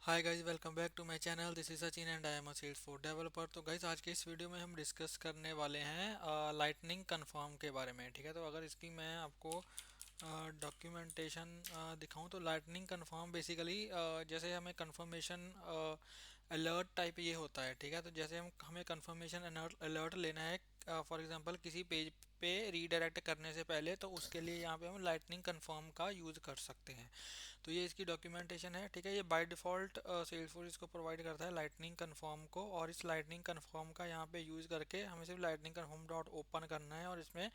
Hi guys, welcome back to my channel. This is Sachin and I am a Salesforce developer. तो guys, आज के इस video में हम डिस्कस करने वाले हैं लाइटनिंग कन्फर्म के बारे में। ठीक है, तो अगर इसकी मैं आपको डॉक्यूमेंटेशन दिखाऊं तो लाइटनिंग कन्फर्म बेसिकली जैसे हमें कन्फर्मेशन अलर्ट टाइप ये होता है। ठीक है, तो जैसे हमें कन्फर्मेशन अलर्ट लेना है फॉर एग्जांपल किसी पेज पे रीडायरेक्ट करने से पहले, तो उसके लिए यहाँ पे हम लाइटनिंग कन्फर्म का यूज़ कर सकते हैं। तो ये इसकी डॉक्यूमेंटेशन है। ठीक है, ये बाय डिफ़ॉल्ट सेल्सफोर्स इसको प्रोवाइड करता है लाइटनिंग कन्फर्म को, और इस लाइटनिंग कन्फर्म का यहाँ पे यूज़ करके हमें सिर्फ लाइटनिंग कन्फर्म डॉट ओपन करना है, और इसमें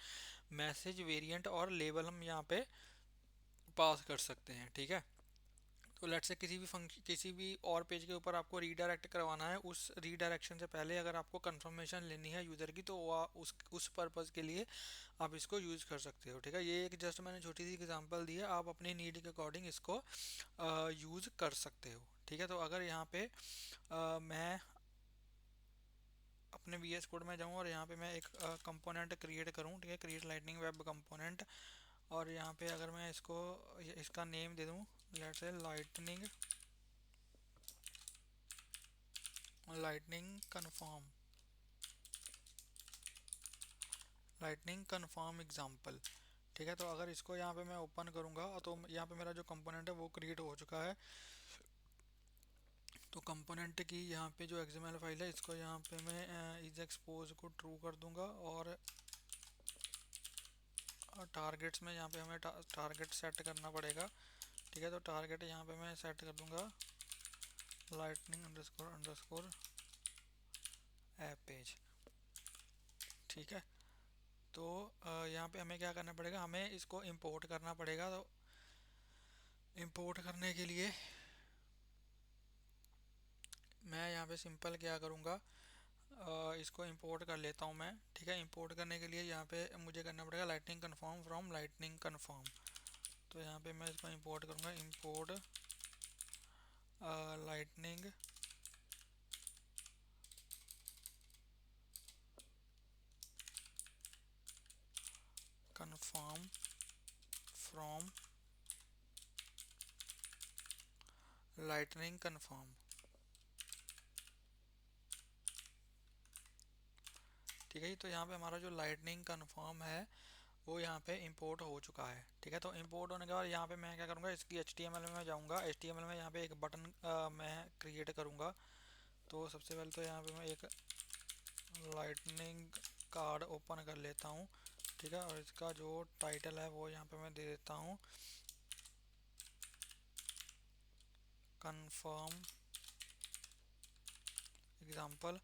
मैसेज वेरिएंट और लेबल हम यहाँ पे पास कर सकते हैं। ठीक है, तो लेट से किसी भी फंक्शन किसी भी और पेज के ऊपर आपको रीडायरेक्ट करवाना है, उस रीडायरेक्शन से पहले अगर आपको कंफर्मेशन लेनी है यूज़र की, तो उस पर्पज़ के लिए आप इसको यूज़ कर सकते हो। ठीक है, ये एक जस्ट मैंने छोटी सी एग्जांपल दी है, आप अपनी नीड के अकॉर्डिंग इसको यूज़ कर सकते हो। ठीक है, तो अगर यहाँ पे मैं अपने वी एस कोड में जाऊँ और यहाँ पे मैं एक कंपोनेंट क्रिएट करूँ। ठीक है, क्रिएट लाइटनिंग वेब कंपोनेंट, और यहाँ पे अगर मैं इसका नेम दे दूँ, let's say lightning confirm lightning confirm example. ठीक है, तो अगर इसको यहाँ पे मैं ओपन करूँगा तो यहाँ पे मेरा जो कंपोनेंट है वो क्रिएट हो चुका है। तो कंपोनेंट की यहाँ पे जो एक्सएमएल फाइल है, इसको यहाँ पे मैं इज एक्सपोज को ट्रू कर दूंगा, और टारगेट्स में यहाँ पे हमें टारगेट सेट करना पड़ेगा। ठीक है, तो टारगेट यहाँ पे मैं सेट कर दूंगा lightning underscore underscore app page. ठीक है, तो यहाँ पे हमें क्या करना पड़ेगा, हमें इसको इंपोर्ट करना पड़ेगा। तो इंपोर्ट करने के लिए मैं यहाँ पे सिंपल क्या करूँगा, इसको इंपोर्ट कर लेता हूँ मैं। ठीक है, इंपोर्ट करने के लिए यहाँ पे मुझे करना पड़ेगा lightning confirm from lightning confirm. तो यहाँ पे मैं इसको इंपोर्ट करूँगा, import lightning confirm from lightning confirm. ठीक है, तो यहाँ पे हमारा जो लाइटनिंग कन्फर्म है वो यहाँ पे इंपोर्ट हो चुका है। ठीक है, तो इंपोर्ट होने के बाद यहाँ पे मैं क्या करूँगा, इसकी HTML में जाऊँगा। HTML में यहाँ पे एक बटन मैं क्रिएट करूँगा। तो सबसे पहले तो यहाँ पे मैं एक लाइटनिंग कार्ड ओपन कर लेता हूँ। ठीक है, और इसका जो टाइटल है वो यहाँ पे मैं दे देता हूँ कन्फर्म एग्जाम्पल।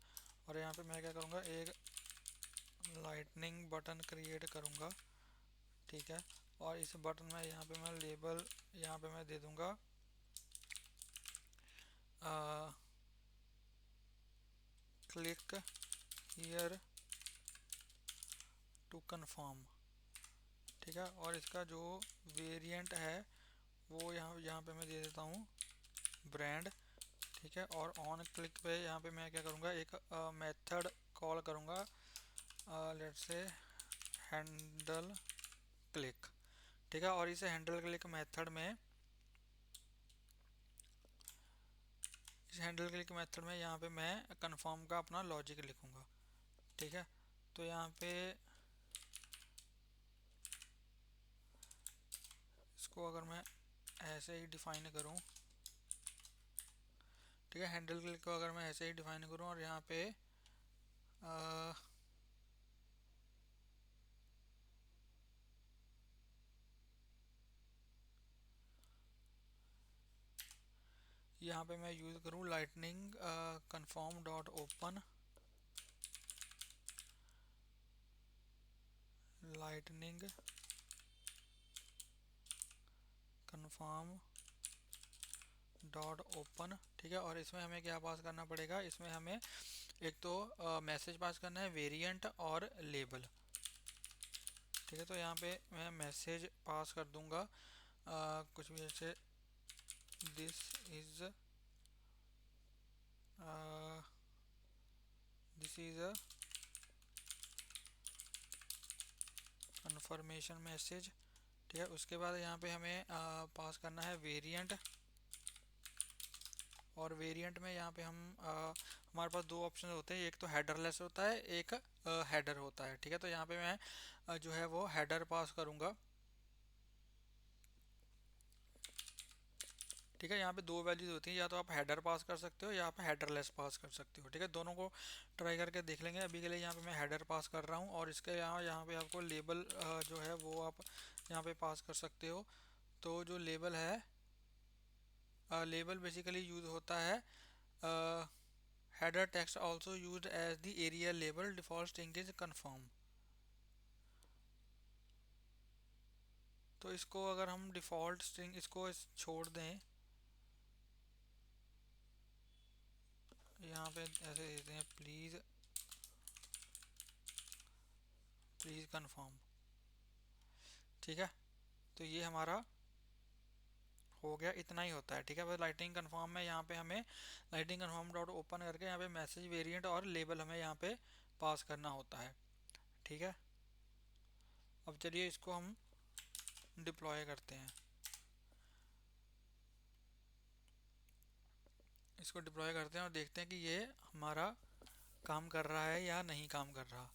और यहाँ पे मैं क्या करूँगा, एक लाइटनिंग बटन क्रिएट करूँगा। ठीक है, और इस बटन में यहाँ पे मैं लेबल यहाँ पे मैं दे दूँगा क्लिक हियर टू कन्फर्म। ठीक है, और इसका जो वेरिएंट है वो यहाँ पे मैं दे देता हूँ ब्रांड। ठीक है, और ऑन क्लिक पे यहाँ पे मैं क्या करूँगा, एक मेथड कॉल करूँगा, लेट्स से हैंडल क्लिक। ठीक है, और इस हैंडल क्लिक मेथड में इस हैंडल क्लिक मेथड में यहाँ पे मैं कंफर्म का अपना लॉजिक लिखूँगा। ठीक है, तो यहाँ पे इसको अगर मैं ऐसे ही डिफाइन करूँ, ठीक है, हैंडल क्लिक को अगर मैं ऐसे ही डिफाइन करूँ, और यहाँ पे अ, यहाँ पे मैं यूज़ करूँ lightning confirm dot open lightning confirm dot open. ठीक है, और इसमें हमें क्या पास करना पड़ेगा, इसमें हमें एक तो मैसेज पास करना है, वेरिएंट और लेबल। ठीक है, तो यहाँ पे मैं मैसेज पास कर दूंगा कुछ भी ऐसे, this is this is a confirmation message. ठीक है, उसके बाद यहाँ पे हमें पास करना है वेरिएंट, और वेरिएंट में यहाँ पे हम हमारे पास दो ऑप्शन होते हैं, एक तो हेडरलेस होता है, एक हेडर होता है। ठीक है, तो यहाँ पे मैं जो है वो हेडर पास करूँगा। ठीक है, यहाँ पे दो वैल्यूज होती हैं, या तो आप हेडर पास कर सकते हो या आप हेडरलेस पास कर सकते हो। ठीक है, दोनों को ट्राई करके देख लेंगे। अभी के लिए यहाँ पे मैं हेडर पास कर रहा हूँ, और इसके यहाँ यहाँ पे आपको लेबल जो है वो आप यहाँ पे पास कर सकते हो। तो जो लेबल है, लेबल बेसिकली यूज होता है header text also used as the aria label, default string is confirm. तो इसको अगर हम डिफॉल्ट स्ट्रिंग इसको छोड़ दें, यहाँ पे ऐसे देते हैं प्लीज प्लीज कंफर्म। ठीक है, तो ये हमारा हो गया, इतना ही होता है। ठीक है, बस लाइटिंग कन्फर्म में यहाँ पे हमें लाइटिंग कन्फर्म डॉट ओपन करके यहाँ पे मैसेज वेरिएंट और लेबल हमें यहाँ पे पास करना होता है। ठीक है, अब चलिए इसको हम डिप्लॉय करते हैं। इसको डिप्लॉय करते हैं और देखते हैं कि ये हमारा काम कर रहा है या नहीं काम कर रहा।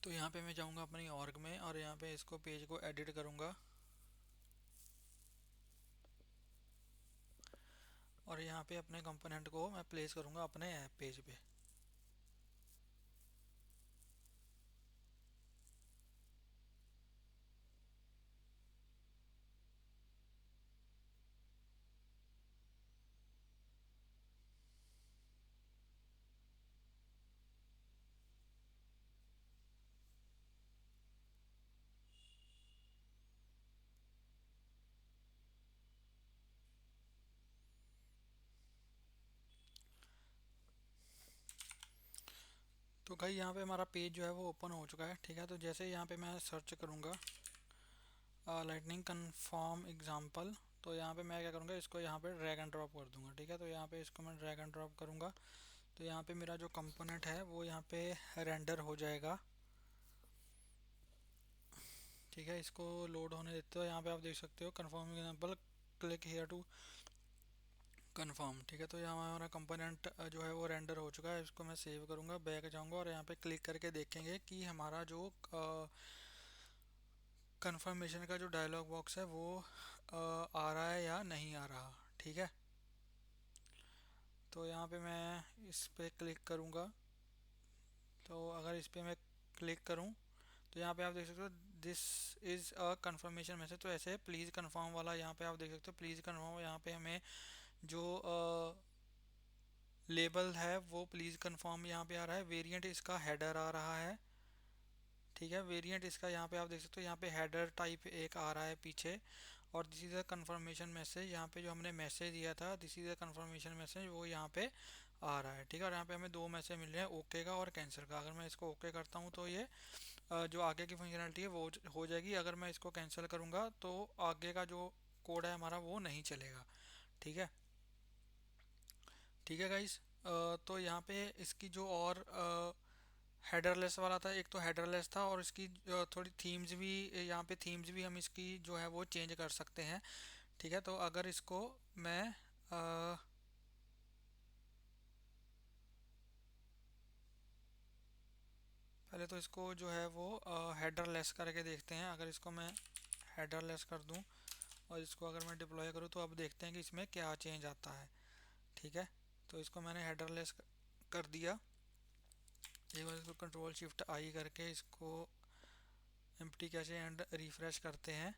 तो यहाँ पे मैं जाऊँगा अपनी ऑर्ग में, और यहाँ पे इसको पेज को एडिट करूँगा, और यहाँ पे अपने कंपोनेंट को मैं प्लेस करूँगा अपने ऐप पेज पे। तो भाई यहाँ पे हमारा पेज जो है वो ओपन हो चुका है। ठीक है, तो जैसे यहाँ पे मैं सर्च करूँगा लाइटनिंग कन्फर्म एग्जाम्पल, तो यहाँ पे मैं क्या करूँगा, इसको यहाँ पे ड्रैग एंड ड्रॉप कर दूंगा। ठीक है, तो यहाँ पे इसको मैं ड्रैग एंड ड्रॉप करूँगा, तो यहाँ पे मेरा जो कंपोनेंट है वो यहाँ पे रेंडर हो जाएगा। ठीक है, इसको लोड होने देते हो। यहाँ पे आप देख सकते हो confirm example, click here to confirm. ठीक है, तो यहाँ हमारा कंपोनेंट जो है वो रेंडर हो चुका है। इसको मैं सेव करूँगा, बैक जाऊँगा, और यहाँ पे क्लिक करके देखेंगे कि हमारा जो कंफर्मेशन का जो डायलॉग बॉक्स है वो आ रहा है या नहीं आ रहा। ठीक है, तो यहाँ पे मैं इस पे क्लिक करूँगा, तो अगर इस पे मैं क्लिक करूँ तो यहाँ पे आप देख सकते हो this is a confirmation message. तो ऐसे प्लीज़ कंफर्म वाला यहाँ पे आप देख सकते हो प्लीज़ कंफर्म, यहाँ पे हमें जो लेबल है वो प्लीज़ कंफर्म यहाँ पे आ रहा है, वेरिएंट इसका हेडर आ रहा है। ठीक है, वेरिएंट इसका यहाँ पे आप देख सकते हो, यहाँ पे हेडर टाइप एक आ रहा है पीछे, और this is a confirmation message. यहाँ पे जो हमने मैसेज दिया था this is a confirmation message, वो यहाँ पे आ रहा है। ठीक है, और यहाँ पे हमें दो मैसेज मिल रहे हैं, ओके का और कैंसिल का। अगर मैं इसको ओके करता हूँ तो ये जो आगे की फंक्शनलिटी है वो हो जाएगी। अगर मैं इसको कैंसिल करूँगा तो आगे का जो कोड है हमारा वो नहीं चलेगा। ठीक है, ठीक है गाइस। तो यहाँ पे इसकी जो और हेडरलेस वाला था, एक तो हेडरलेस था, और इसकी थोड़ी थीम्स भी, यहाँ पे थीम्स भी हम इसकी जो है वो चेंज कर सकते हैं। ठीक है, तो अगर इसको मैं पहले तो इसको जो है वो हेडरलेस करके देखते हैं। अगर इसको मैं हेडरलेस कर दूं और इसको अगर मैं डिप्लॉय करूं तो अब देखते हैं कि इसमें क्या चेंज आता है। ठीक है, तो इसको मैंने हेडरलेस कर दिया। एक बार इसको कंट्रोल शिफ्ट आई करके इसको एम्प्टी कैशे एंड रिफ्रेश करते हैं।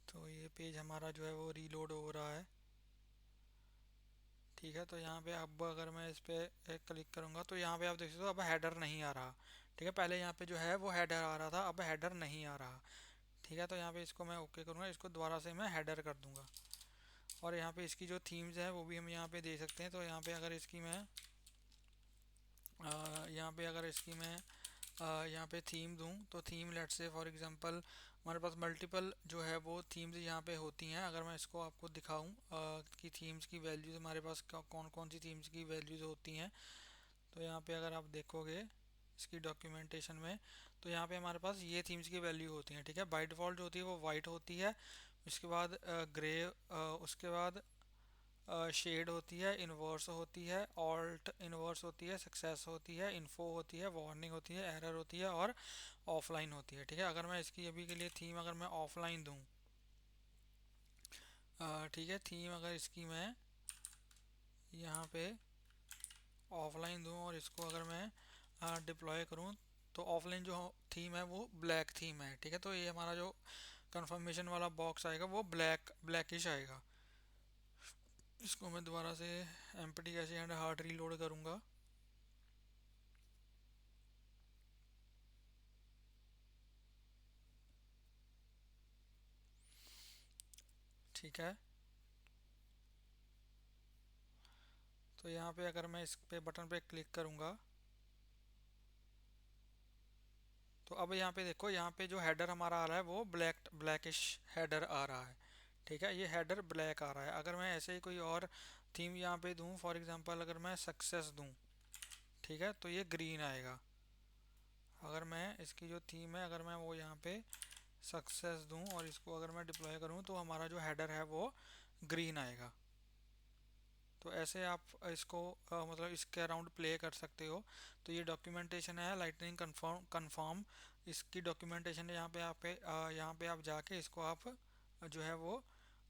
तो ये पेज हमारा जो है वो रीलोड हो रहा है। ठीक है, तो यहाँ पे अब अगर मैं इस पे क्लिक करूँगा तो यहाँ पे आप देख सकते हो अब हेडर नहीं आ रहा। ठीक है, पहले यहाँ पे जो है वो हेडर आ रहा था, अब हेडर नहीं आ रहा। ठीक है, तो यहाँ पे इसको मैं ओके करूँगा, इसको दोबारा से मैं हेडर कर दूँगा, और यहाँ पे इसकी जो थीम्स है वो भी हम यहाँ पे दे सकते हैं। तो यहाँ पे अगर इसकी मैं यहाँ पे अगर इसकी मैं यहाँ पे थीम दूँ तो थीम लेट से फॉर एग्जांपल हमारे पास मल्टीपल जो है वो थीम्स यहाँ पे होती हैं। अगर मैं इसको आपको दिखाऊं कि थीम्स की वैल्यूज़ हमारे पास कौन कौन सी थीम्स की वैल्यूज़ होती हैं, तो यहाँ पे अगर आप देखोगे इसकी डॉक्यूमेंटेशन में, तो यहाँ पे हमारे पास ये थीम्स की वैल्यू होती हैं। ठीक है, बाय डिफ़ॉल्ट जो होती है वो वाइट होती है, उसके बाद ग्रे, उसके बाद शेड होती है, इन्वर्स होती है, ऑल्ट इन्वर्स होती है, सक्सेस होती है, इन्फो होती है, वार्निंग होती है, एरर होती है और ऑफलाइन होती है। ठीक है, अगर मैं इसकी अभी के लिए थीम अगर मैं ऑफलाइन दूं, ठीक है, थीम अगर इसकी मैं यहाँ पे ऑफलाइन दूं और इसको अगर मैं डिप्लॉय करूँ, तो ऑफलाइन जो थीम है वो ब्लैक थीम है। ठीक है, तो ये हमारा जो कंफर्मेशन वाला बॉक्स आएगा वो ब्लैकिश आएगा। इसको मैं दोबारा से एम्प्टी कैसे एंड हार्ड रीलोड करूँगा। ठीक है, तो यहाँ पे अगर मैं इस पे बटन पे क्लिक करूँगा, तो अब यहाँ पे देखो, यहाँ पे जो हेडर हमारा आ रहा है वो ब्लैकिश हेडर आ रहा है। ठीक है, ये हेडर ब्लैक आ रहा है। अगर मैं ऐसे ही कोई और थीम यहाँ पे दूँ, फॉर एग्जांपल अगर मैं सक्सेस दूँ, ठीक है, तो ये ग्रीन आएगा। अगर मैं इसकी जो थीम है अगर मैं वो यहाँ पे सक्सेस दूँ और इसको अगर मैं डिप्लॉय करूँ, तो हमारा जो हेडर है वो ग्रीन आएगा। तो ऐसे आप इसको मतलब इसके अराउंड प्ले कर सकते हो। तो ये डॉक्यूमेंटेशन है लाइटनिंग कन्फर्म। इसकी डॉक्यूमेंटेशन यहाँ पे यहाँ पे आप जाके इसको आप जो है वो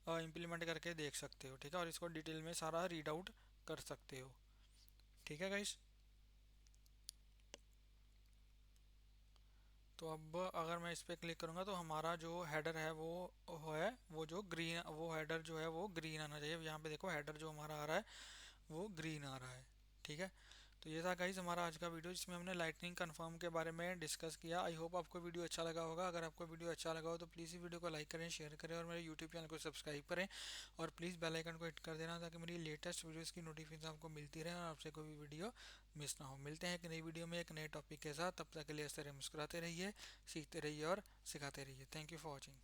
इम्प्लीमेंट करके देख सकते हो। ठीक है, और इसको डिटेल में सारा रीड आउट कर सकते हो। ठीक है गाइस, तो अब अगर मैं इस पर क्लिक करूँगा तो हमारा जो हेडर है वो जो ग्रीन, वो हेडर जो है वो ग्रीन आना चाहिए। यहाँ पे देखो हेडर जो हमारा आ रहा है वो ग्रीन आ रहा है। ठीक है, तो ये था गाइज हमारा आज का वीडियो, जिसमें हमने लाइटनिंग कन्फर्म के बारे में डिस्कस किया। आई होप आपको वीडियो अच्छा लगा होगा। अगर आपको वीडियो अच्छा लगा हो तो प्लीज़ इस वीडियो को लाइक करें, शेयर करें और मेरे यूट्यूब चैनल को सब्सक्राइब करें। और प्लीज़ बेल आइकन को हिट कर देना ताकि मेरी लेटेस्ट वीडियोज़ की नोटिफिकेशन आपको मिलती रहे और आपसे कोई भी वीडियो मिस ना हो। मिलते हैं एक नई वीडियो में एक नए टॉपिक के साथ। तब तक के लिए इस तरह मुस्कुराते रहिए, सीखते रहिए और सिखाते रहिए। Thank you for watching.